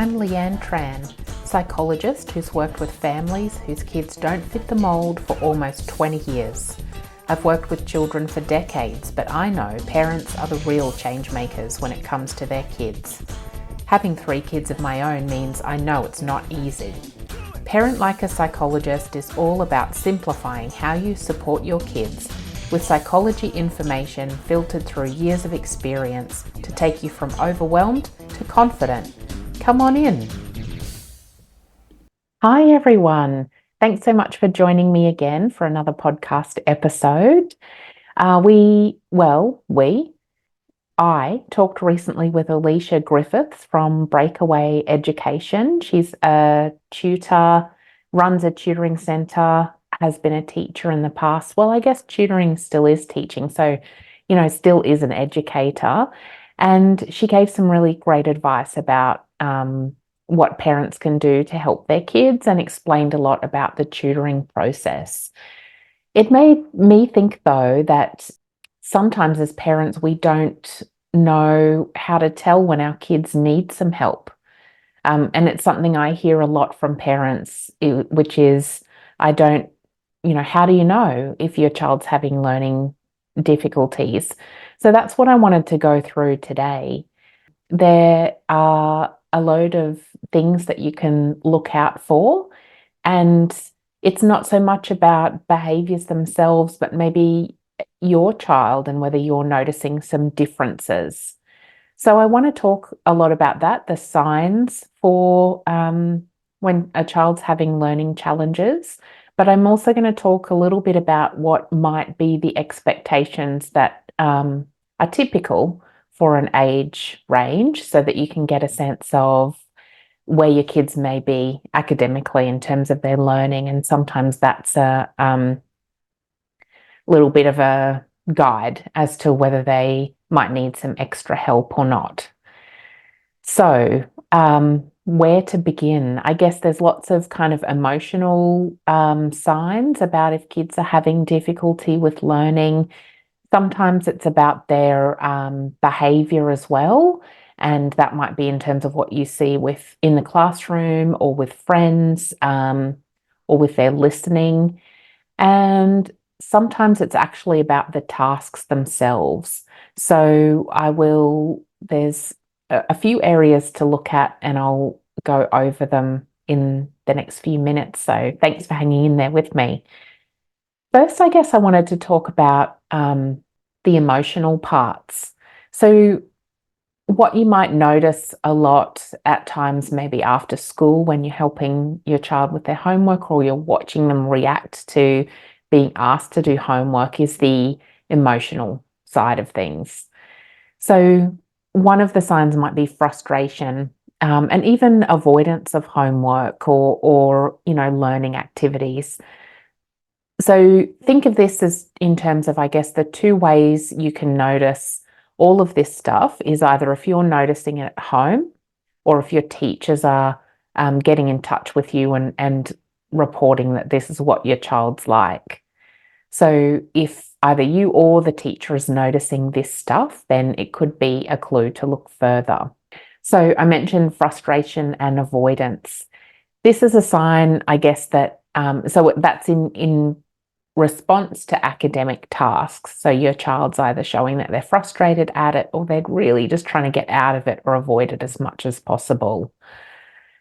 I'm Leanne Tran, psychologist who's worked with families whose kids don't fit the mould for almost 20 years. I've worked with children for decades, but I know parents are the real change makers when it comes to their kids. Having 3 kids of my own means I know it's not easy. Parent Like a Psychologist is all about simplifying how you support your kids with psychology information filtered through years of experience to take you from overwhelmed to confident. Come on in. Hi everyone. Thanks so much for joining me again for another podcast episode. I talked recently with Alicia Griffiths from Breakaway Education. She's a tutor, runs a tutoring centre, has been a teacher in the past. Well, I guess tutoring still is teaching, so, still is an educator. And she gave some really great advice about what parents can do to help their kids and explained a lot about the tutoring process. It made me think, though, that sometimes as parents, we don't know how to tell when our kids need some help. And it's something I hear a lot from parents, which is, how do you know if your child's having learning difficulties? So that's what I wanted to go through today. There are a load of things that you can look out for, and it's not so much about behaviors themselves, but maybe your child and whether you're noticing some differences. So I want to talk a lot about that, the signs for when a child's having learning challenges, but I'm also going to talk a little bit about what might be the expectations that are typical for an age range so that you can get a sense of where your kids may be academically in terms of their learning. And sometimes that's a little bit of a guide as to whether they might need some extra help or not. So, where to begin? I guess there's lots of kind of emotional signs about if kids are having difficulty with learning. Sometimes it's about their behavior as well. And that might be in terms of what you see in the classroom or with friends or with their listening. And sometimes it's actually about the tasks themselves. So there's a few areas to look at and I'll go over them in the next few minutes. So thanks for hanging in there with me. First, I guess I wanted to talk about the emotional parts. So what you might notice a lot at times, maybe after school when you're helping your child with their homework or you're watching them react to being asked to do homework, is the emotional side of things. So one of the signs might be frustration and even avoidance of homework or learning activities. So think of this as in terms of, I guess, the 2 ways you can notice all of this stuff is either if you're noticing it at home or if your teachers are getting in touch with you and reporting that this is what your child's like. So if either you or the teacher is noticing this stuff, then it could be a clue to look further. So I mentioned frustration and avoidance. This is a sign, I guess, that so that's in response to academic tasks. So your child's either showing that they're frustrated at it or they're really just trying to get out of it or avoid it as much as possible.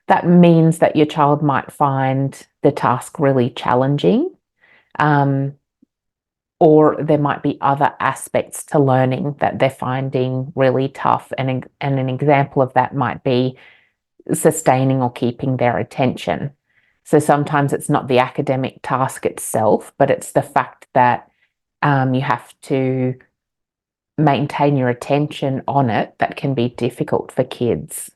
That means that your child might find the task really challenging, or there might be other aspects to learning that they're finding really tough. And an example of that might be sustaining or keeping their attention. So sometimes it's not the academic task itself, but it's the fact that you have to maintain your attention on it that can be difficult for kids.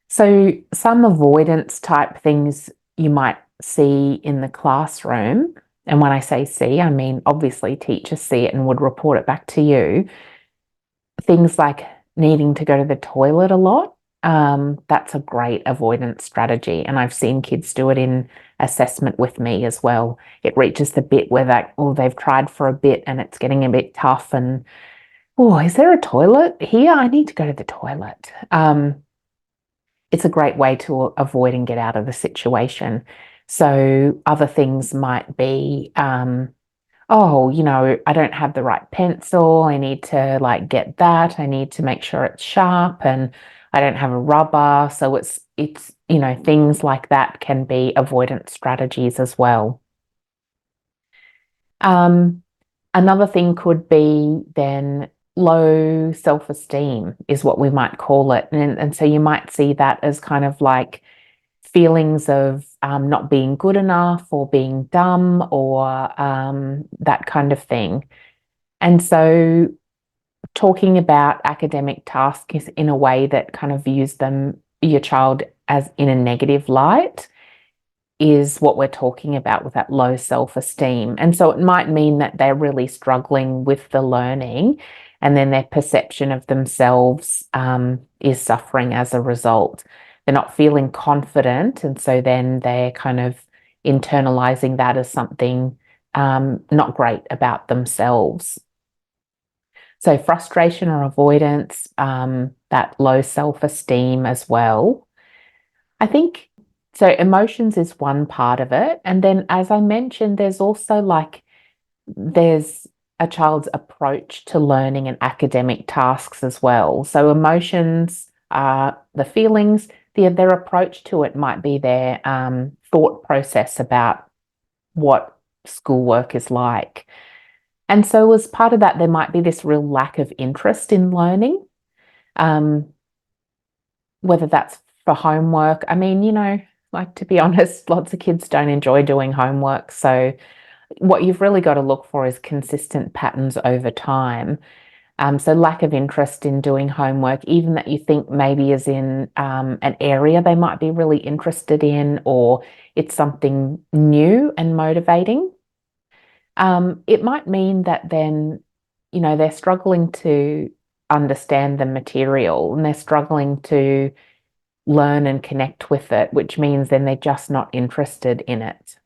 So some avoidance type things you might see in the classroom. And when I say see, I mean, obviously teachers see it and would report it back to you. Things like needing to go to the toilet a lot. That's a great avoidance strategy. And I've seen kids do it in assessment with me as well. It reaches the bit where they've tried for a bit and it's getting a bit tough and, is there a toilet here? I need to go to the toilet. it's a great way to avoid and get out of the situation. So other things might be, oh, I don't have the right pencil. I need to like get that. I need to make sure it's sharp, and I don't have a rubber. So it's things like that can be avoidance strategies as well. Um, Another thing could be then low self-esteem is what we might call it. And so you might see that as kind of like feelings of not being good enough or being dumb or that kind of thing. And so talking about academic tasks in a way that kind of views your child as in a negative light is what we're talking about with that low self-esteem. And so it might mean that they're really struggling with the learning, and then their perception of themselves is suffering as a result. They're not feeling confident, and so then they're kind of internalizing that as something not great about themselves. So frustration or avoidance, that low self-esteem as well. I think so. Emotions is one part of it. And then, as I mentioned, there's a child's approach to learning and academic tasks as well. So, emotions are the feelings, their approach to it might be their thought process about what schoolwork is like. And so, as part of that, there might be this real lack of interest in learning. Um, whether that's for homework. I mean, like to be honest, lots of kids don't enjoy doing homework. So what you've really got to look for is consistent patterns over time. So lack of interest in doing homework, even that you think maybe is in an area they might be really interested in, or it's something new and motivating. It might mean that then, they're struggling to understand the material and they're struggling to learn and connect with it, which means then they're just not interested in it.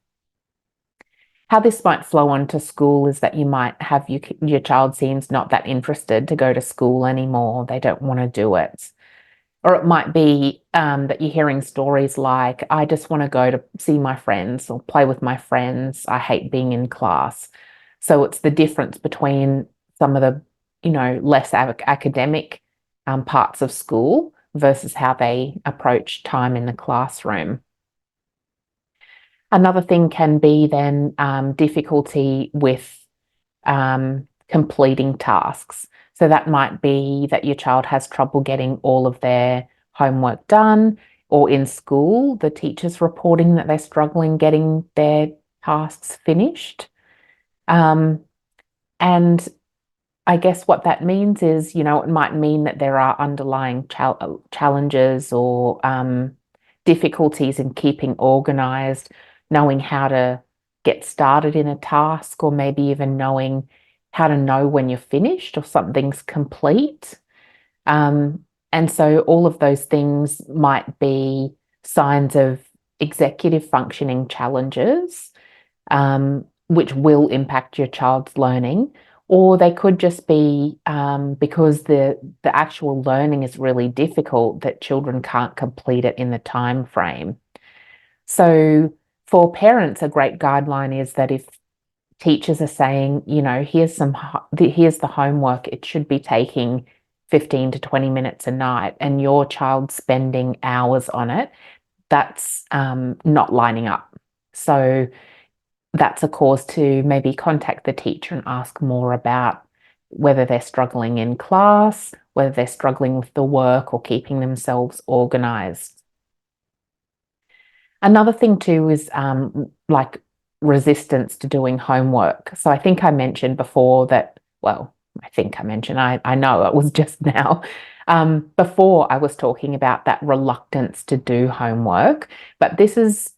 How this might flow onto school is that you might have your child seems not that interested to go to school anymore. They don't want to do it. Or it might be that you're hearing stories like, I just want to go to see my friends or play with my friends. I hate being in class. So it's the difference between some of the, less academic parts of school versus how they approach time in the classroom. Another thing can be then difficulty with completing tasks. So that might be that your child has trouble getting all of their homework done, or in school, the teacher's reporting that they're struggling getting their tasks finished. And I guess what that means is, it might mean that there are underlying challenges or difficulties in keeping organized, knowing how to get started in a task, or maybe even knowing how to know when you're finished or something's complete. And so all of those things might be signs of executive functioning challenges, which will impact your child's learning. Or they could just be because the actual learning is really difficult, that children can't complete it in the time frame. So for parents, a great guideline is that if teachers are saying, here's the homework, it should be taking 15 to 20 minutes a night, and your child's spending hours on it, that's not lining up. So that's a cause to maybe contact the teacher and ask more about whether they're struggling in class, whether they're struggling with the work or keeping themselves organized. Another thing too is like resistance to doing homework. So I think I mentioned before that, well, I know it was just now. Before I was talking about that reluctance to do homework, but this is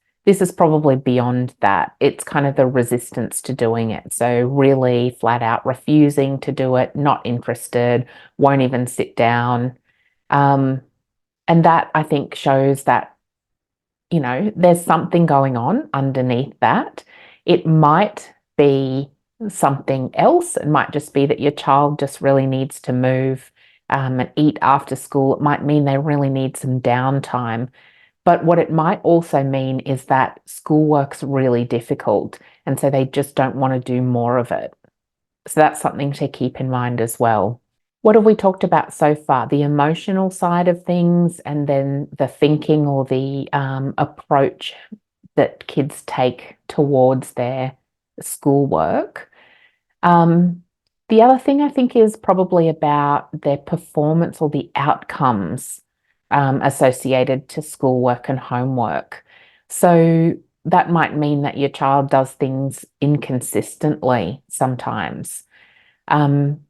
probably beyond that. It's kind of the resistance to doing it. So really flat out refusing to do it, not interested, won't even sit down. And that I think shows that, there's something going on underneath that. It might be something else. It might just be that your child just really needs to move and eat after school, it might mean they really need some downtime. But what it might also mean is that schoolwork's really difficult, and so they just don't want to do more of it. So that's something to keep in mind as well. What have we talked about so far? The emotional side of things, and then the thinking or the approach that kids take towards their schoolwork. Um, the other thing I think is probably about their performance or the outcomes associated to schoolwork and homework. So that might mean that your child does things inconsistently sometimes. Um,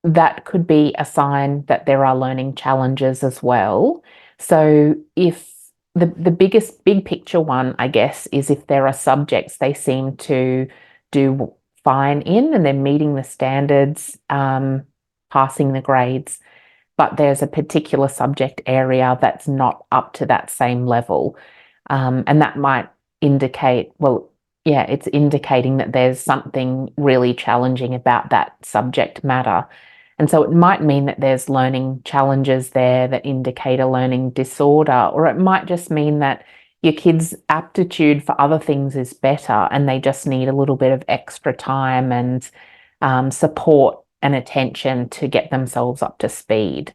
that could be a sign that there are learning challenges as well. So if the biggest big picture one, I guess, is if there are subjects they seem to do fine in and they're meeting the standards, passing the grades, but there's a particular subject area that's not up to that same level. And that might indicate, well, yeah, it's indicating that there's something really challenging about that subject matter. And so it might mean that there's learning challenges there that indicate a learning disorder, or it might just mean that your kid's aptitude for other things is better and they just need a little bit of extra time and support and attention to get themselves up to speed.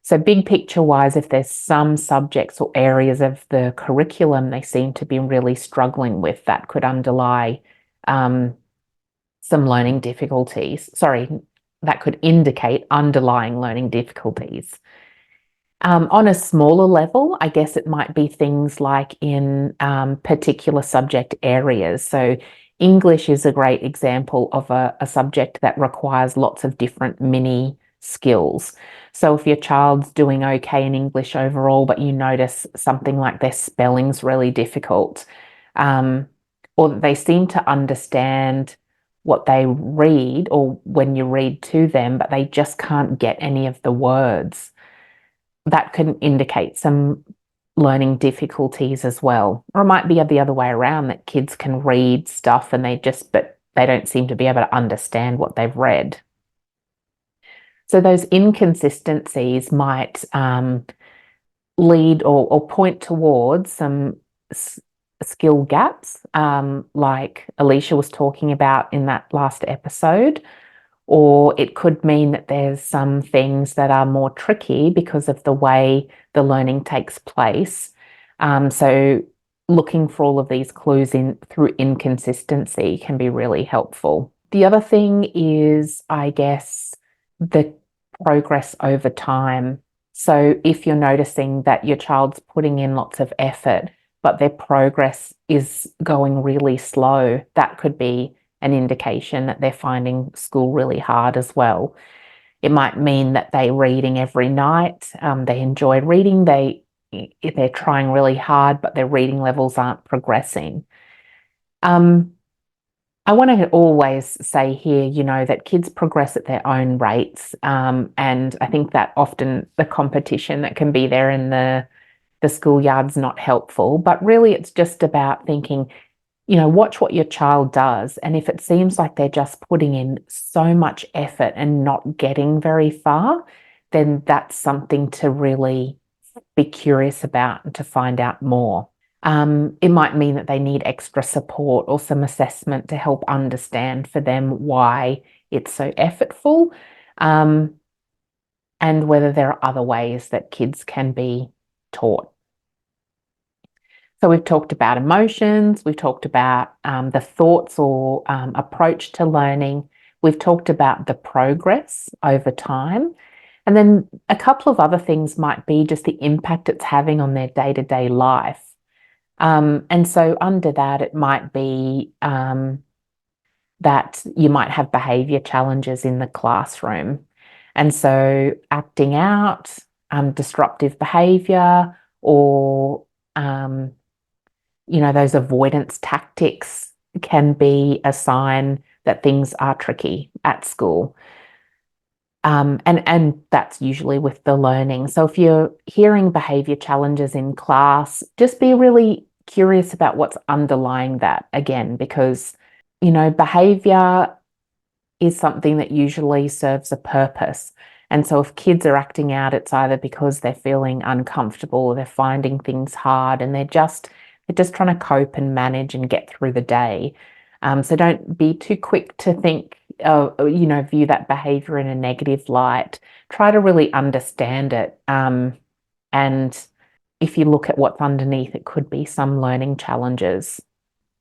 So big picture wise, if there's some subjects or areas of the curriculum they seem to be really struggling with, that could underlie some learning difficulties. Sorry, that could indicate underlying learning difficulties. On a smaller level, I guess it might be things like in particular subject areas. So English is a great example of a subject that requires lots of different mini skills. So if your child's doing okay in English overall, but you notice something like their spelling's really difficult, or that they seem to understand what they read or when you read to them, but they just can't get any of the words, that can indicate some learning difficulties as well. Or it might be the other way around, that kids can read stuff and but they don't seem to be able to understand what they've read. So those inconsistencies might lead or point towards some skill gaps, like Alicia was talking about in that last episode. Or it could mean that there's some things that are more tricky because of the way the learning takes place. So looking for all of these clues through inconsistency can be really helpful. The other thing is, I guess, the progress over time. So if you're noticing that your child's putting in lots of effort, but their progress is going really slow, that could be an indication that they're finding school really hard as well. It might mean that they're reading every night. They enjoy reading. They're trying really hard, but their reading levels aren't progressing. I want to always say here, that kids progress at their own rates. And I think that often the competition that can be there in the schoolyard's not helpful, but really it's just about thinking, watch what your child does. And if it seems like they're just putting in so much effort and not getting very far, then that's something to really be curious about and to find out more. It might mean that they need extra support or some assessment to help understand for them why it's so effortful, and whether there are other ways that kids can be taught. So we've talked about emotions, we've talked about the thoughts or approach to learning, we've talked about the progress over time, and then a couple of other things might be just the impact it's having on their day-to-day life. And so under that, it might be that you might have behaviour challenges in the classroom. And so acting out, disruptive behaviour, or those avoidance tactics can be a sign that things are tricky at school. And that's usually with the learning. So if you're hearing behavior challenges in class, just be really curious about what's underlying that again, because, behavior is something that usually serves a purpose. And so if kids are acting out, it's either because they're feeling uncomfortable or they're finding things hard and they're just trying to cope and manage and get through the day. So don't be too quick to think, view that behavior in a negative light. Try to really understand it. And if you look at what's underneath, it could be some learning challenges.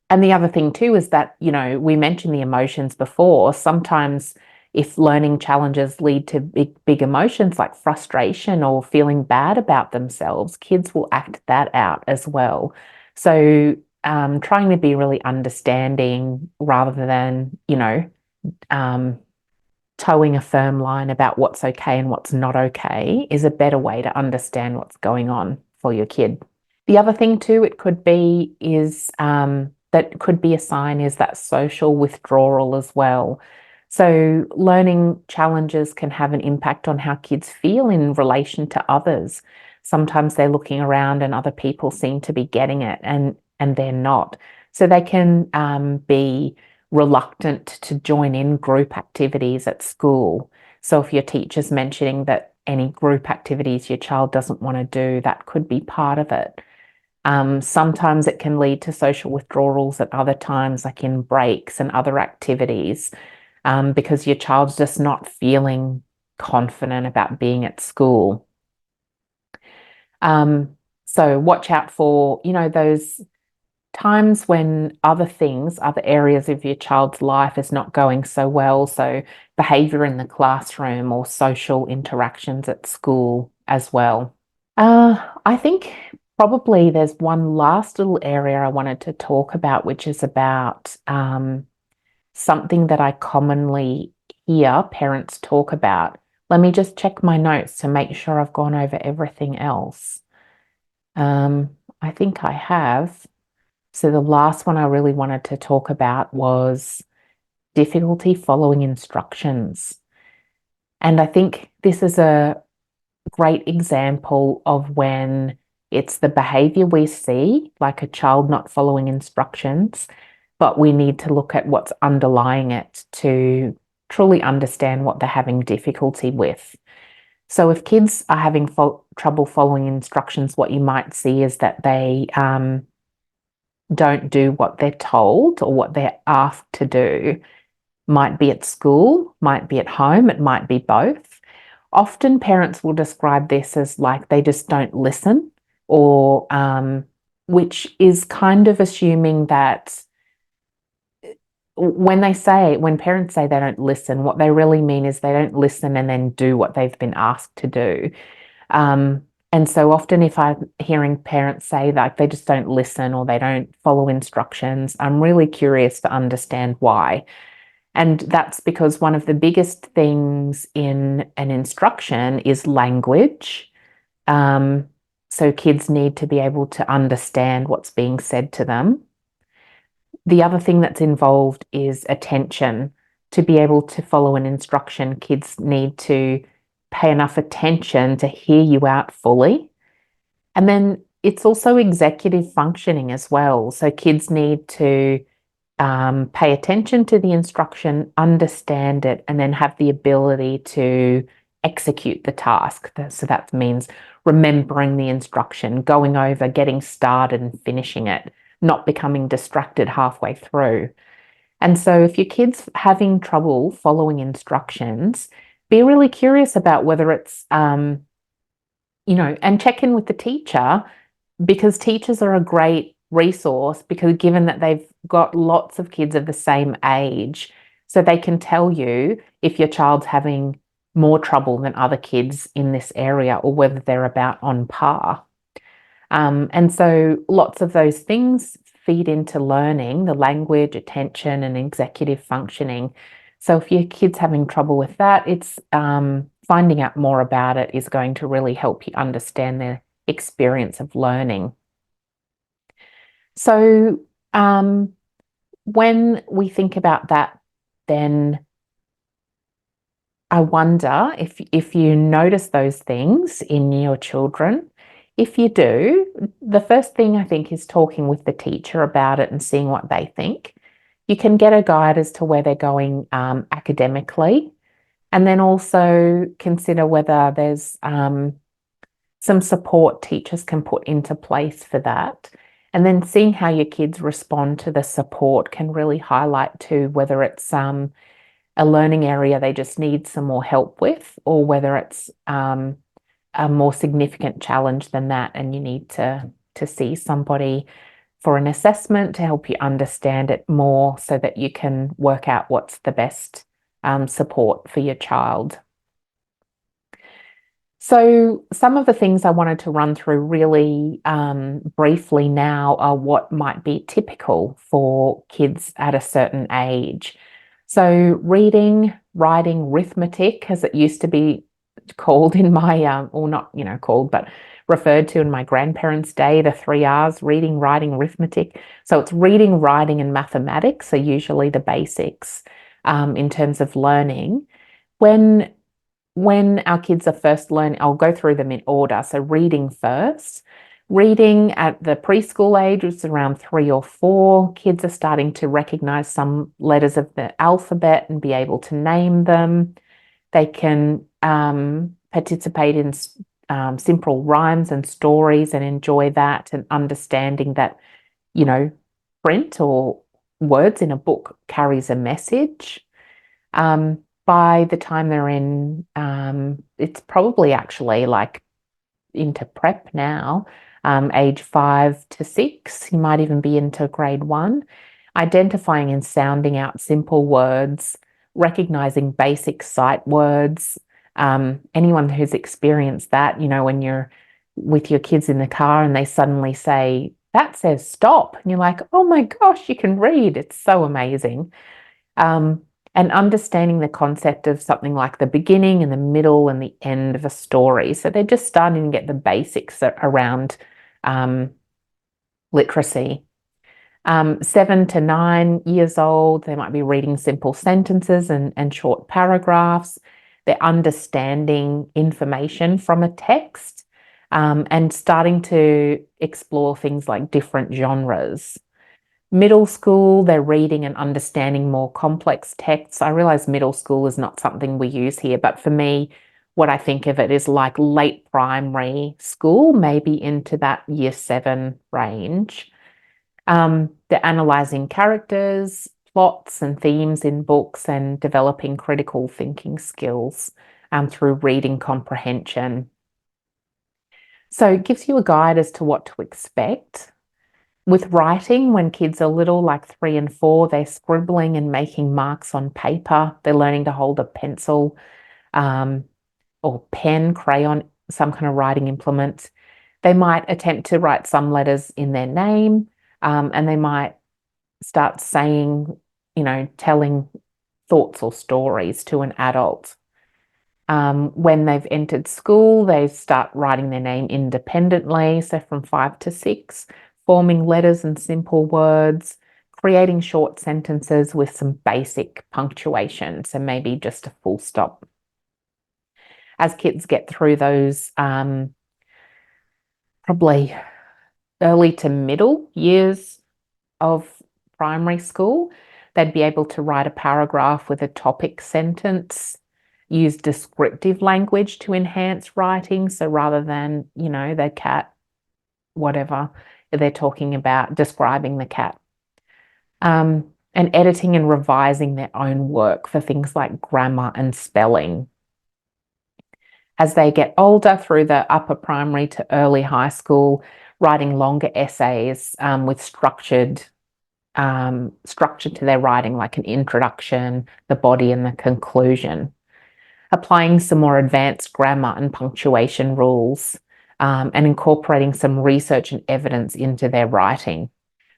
And the other thing too is that, we mentioned the emotions before. Sometimes if learning challenges lead to big emotions like frustration or feeling bad about themselves, kids will act that out as well. So trying to be really understanding rather than, um, towing a firm line about what's okay and what's not okay is a better way to understand what's going on for your kid. The other thing too, it could be is that could be a sign is that social withdrawal as well. So learning challenges can have an impact on how kids feel in relation to others. Sometimes they're looking around and other people seem to be getting it and they're not. So they can be reluctant to join in group activities at school. So if your teacher's mentioning that any group activities your child doesn't want to do, that could be part of it. Sometimes it can lead to social withdrawals at other times, like in breaks and other activities, because your child's just not feeling confident about being at school. So watch out for, those times when other areas of your child's life is not going so well. So behavior in the classroom or social interactions at school as well. I think probably there's one last little area I wanted to talk about, which is about something that I commonly hear parents talk about. Let me just check my notes to make sure I've gone over everything else. I think I have. So the last one I really wanted to talk about was difficulty following instructions. And I think this is a great example of when it's the behavior we see, like a child not following instructions, but we need to look at what's underlying it to truly understand what they're having difficulty with. So if kids are having trouble following instructions, what you might see is that they don't do what they're told or what they're asked to do. Might be at school, might be at home, it might be both. Often parents will describe this as like they just don't listen, or which is kind of assuming that when parents say they don't listen, what they really mean is they don't listen and then do what they've been asked to do. And so often if I'm hearing parents say that they just don't listen or they don't follow instructions, I'm really curious to understand why. And that's because one of the biggest things in an instruction is language. So kids need to be able to understand what's being said to them. The other thing that's involved is attention. To be able to follow an instruction, kids need to pay enough attention to hear you out fully. And then it's also executive functioning as well. So kids need to pay attention to the instruction, understand it, and then have the ability to execute the task. So that means remembering the instruction, going over, getting started and finishing it, not becoming distracted halfway through. And so if your kid's having trouble following instructions, be really curious about whether it's, and check in with the teacher, because teachers are a great resource, because given that they've got lots of kids of the same age, so they can tell you if your child's having more trouble than other kids in this area or whether they're about on par. And so lots of those things feed into learning, the language, attention, and executive functioning. So if your kid's having trouble with that, it's finding out more about it is going to really help you understand their experience of learning. So when we think about that, then I wonder if you notice those things in your children. If you do, the first thing I think is talking with the teacher about it and seeing what they think. You can get a guide as to where they're going academically. And then also consider whether there's some support teachers can put into place for that. And then seeing how your kids respond to the support can really highlight to whether it's a learning area they just need some more help with, or whether it's a more significant challenge than that, and you need to see somebody for an assessment to help you understand it more so that you can work out what's the best support for your child. So some of the things I wanted to run through really briefly now are what might be typical for kids at a certain age. So reading, writing, arithmetic, as it used to be called in my, or not, called, but referred to in my grandparents' day, the 3 R's: reading, writing, arithmetic. So it's reading, writing, and mathematics, so usually the basics in terms of learning. When our kids are first learning, I'll go through them in order. So reading first. Reading at the preschool age, which is around 3 or 4, kids are starting to recognize some letters of the alphabet and be able to name them. They can participate in simple rhymes and stories and enjoy that, and understanding that, print or words in a book carries a message. By the time they're in, it's probably actually like into prep now, age 5 to 6, you might even be into grade 1, identifying and sounding out simple words, recognizing basic sight words. Anyone who's experienced that, when you're with your kids in the car and they suddenly say, "That says stop," and you're like, "Oh my gosh, you can read." It's so amazing. And understanding the concept of something like the beginning and the middle and the end of a story. So they're just starting to get the basics around literacy. 7 to 9 years old, they might be reading simple sentences and short paragraphs. They're understanding information from a text and starting to explore things like different genres. Middle school, they're reading and understanding more complex texts. I realize middle school is not something we use here, but for me, what I think of it is like late primary school, maybe into that year 7 range. They're analyzing characters, plots, and themes in books, and developing critical thinking skills through reading comprehension. So it gives you a guide as to what to expect. With writing, when kids are little, like 3 and 4, they're scribbling and making marks on paper. They're learning to hold a pencil or pen, crayon, some kind of writing implement. They might attempt to write some letters in their name, and they might start saying, telling thoughts or stories to an adult. When they've entered school, they start writing their name independently. So from 5 to 6, forming letters and simple words, creating short sentences with some basic punctuation. So maybe just a full stop. As kids get through those probably early to middle years of primary school, they'd be able to write a paragraph with a topic sentence, use descriptive language to enhance writing. So rather than, the cat, whatever, they're talking about describing the cat. And editing and revising their own work for things like grammar and spelling. As they get older, through the upper primary to early high school, writing longer essays with structure to their writing, like an introduction, the body, and the conclusion. Applying some more advanced grammar and punctuation rules, and incorporating some research and evidence into their writing.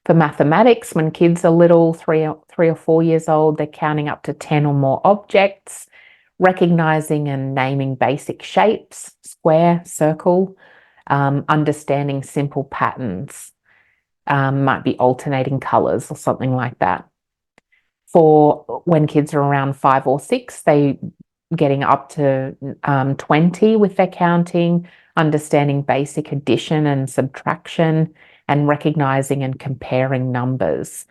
For mathematics, when kids are little, 3 or 4 years old, they're counting up to 10 or more objects, recognizing and naming basic shapes, square, circle, understanding simple patterns, might be alternating colors or something like that. For when kids are around 5 or 6, they getting up to 20 with their counting, understanding basic addition and subtraction, and recognizing and comparing numbers.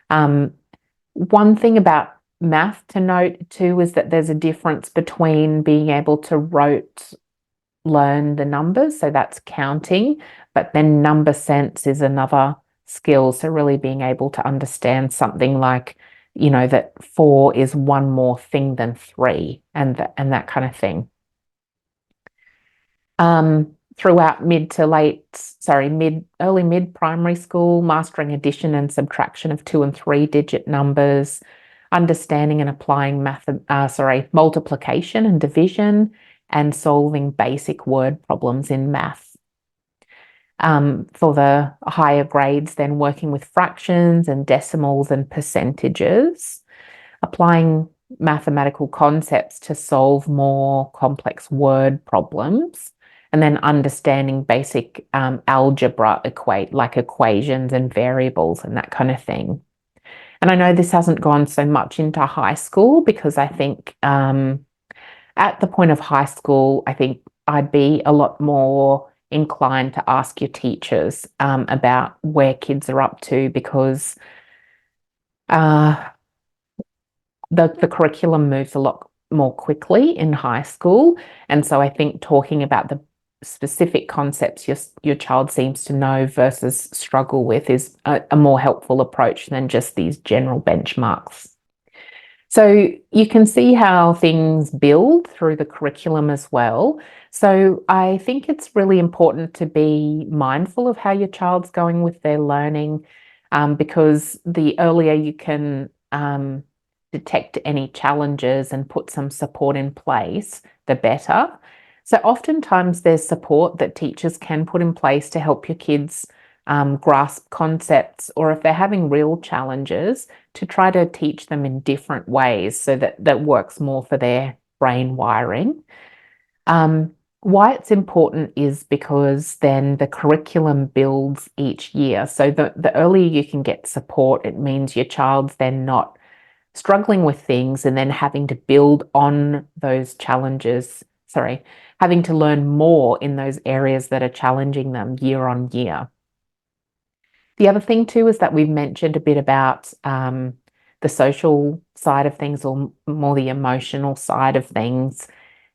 One thing about math to note too is that there's a difference between being able to rote learn the numbers, so that's counting, but then number sense is another skill. So really being able to understand something like, that 4 is one more thing than 3, and that kind of thing. Throughout early mid primary school, mastering addition and subtraction of 2 and 3 digit numbers, understanding and applying multiplication and division, and solving basic word problems in math. For the higher grades, then working with fractions and decimals and percentages, applying mathematical concepts to solve more complex word problems, and then understanding basic algebra like equations and variables and that kind of thing. And I know this hasn't gone so much into high school because I think at the point of high school, I think I'd be a lot more inclined to ask your teachers about where kids are up to, because the curriculum moves a lot more quickly in high school. And so I think talking about the specific concepts your child seems to know versus struggle with is a more helpful approach than just these general benchmarks. So you can see how things build through the curriculum as well. So I think it's really important to be mindful of how your child's going with their learning, because the earlier you can detect any challenges and put some support in place, the better. So oftentimes there's support that teachers can put in place to help your kids grasp concepts, or if they're having real challenges, to try to teach them in different ways so that works more for their brain wiring. Why it's important is because then the curriculum builds each year. So the earlier you can get support, it means your child's then not struggling with things and then having to build on those challenges, having to learn more in those areas that are challenging them year on year. The other thing too is that we've mentioned a bit about the social side of things, or more the emotional side of things.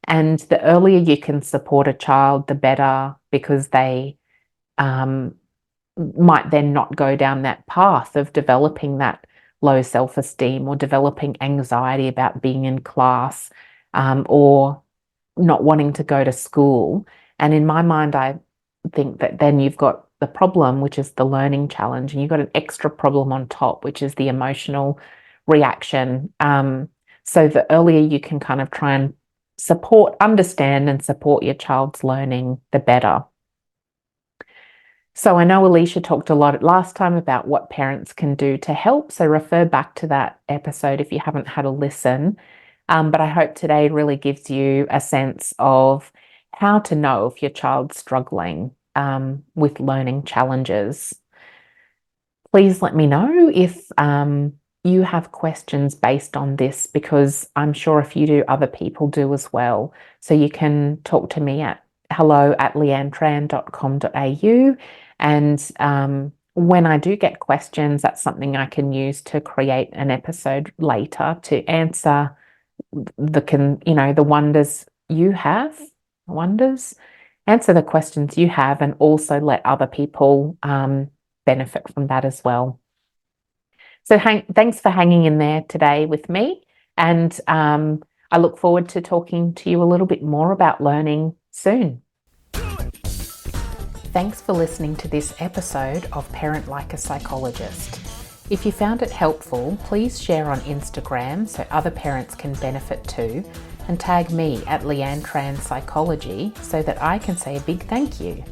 And the earlier you can support a child, the better, because they might then not go down that path of developing that low self-esteem or developing anxiety about being in class, or not wanting to go to school. And in my mind, I think that then you've got the problem, which is the learning challenge, and you've got an extra problem on top, which is the emotional reaction. So the earlier you can kind of try and understand and support your child's learning, the better. So I know Alicia talked a lot last time about what parents can do to help, so refer back to that episode if you haven't had a listen. But I hope today really gives you a sense of how to know if your child's struggling with learning challenges. Please let me know if you have questions based on this, because I'm sure if you do, other people do as well. So you can talk to me at hello@leannetran.com.au, and when I do get questions, that's something I can use to create an episode later to answer the wonders you have, answer the questions you have, and also let other people benefit from that as well. So thanks for hanging in there today with me, and I look forward to talking to you a little bit more about learning soon. Thanks for listening to this episode of Parent Like a Psychologist. If you found it helpful, please share on Instagram so other parents can benefit too, and tag me at @LeanneTran Psychology so that I can say a big thank you.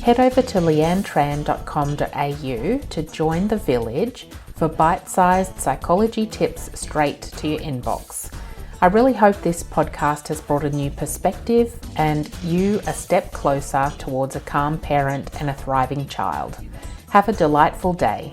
Head over to leannetran.com.au to join the village for bite-sized psychology tips straight to your inbox. I really hope this podcast has brought a new perspective and you a step closer towards a calm parent and a thriving child. Have a delightful day.